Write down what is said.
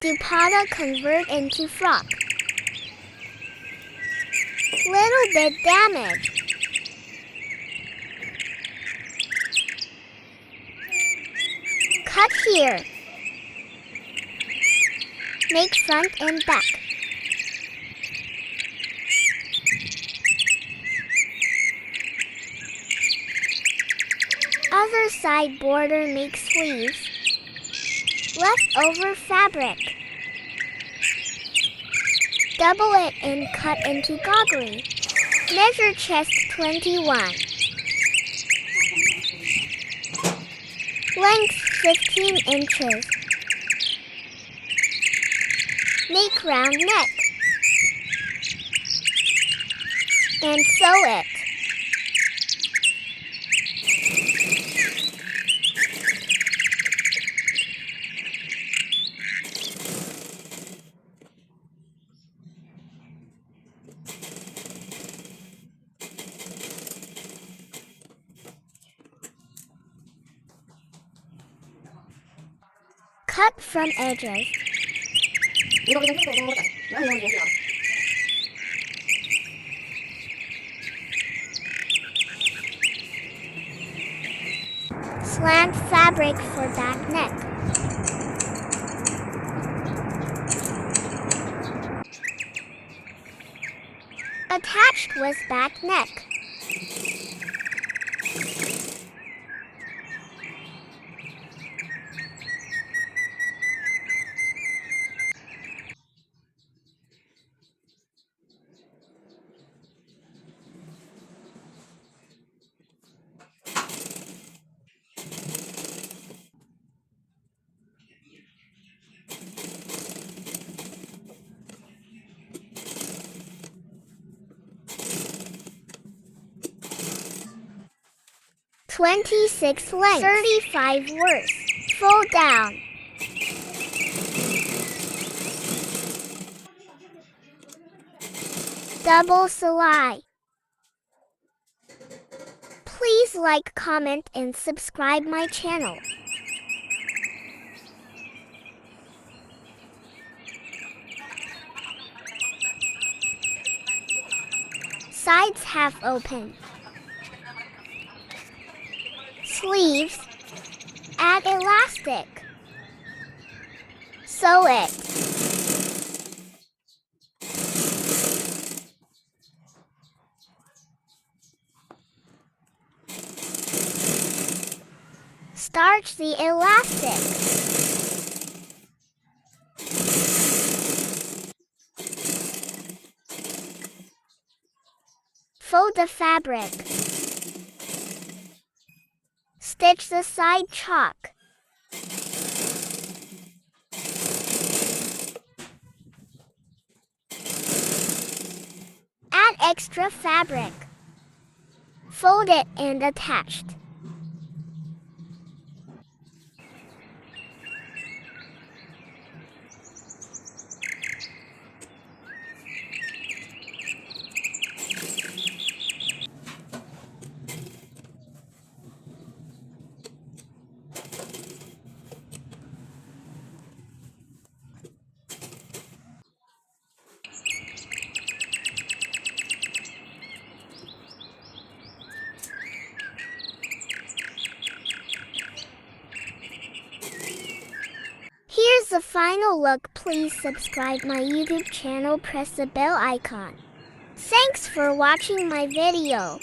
Dupata convert into frock. Little bit damage. Cut here. Make front and back. Other side border make sleeves. Leftover fabric. Double it and cut into goggly. Measure chest 21. Length 15 inches. Make round neck. And sew it. Cut from edges. Slant fabric for back neck. Attached with back neck. "26 length, 35 worth. Fold down. Double sly. Please like, comment, and subscribe my channel. Sides half open. Sleeves. Add elastic. Sew it. Starch the elastic. Fold the fabric. Stitch the side chalk. Add extra fabric. Fold it and attached. Here's the final look. Please subscribe my YouTube channel, press the bell icon. Thanks for watching my video.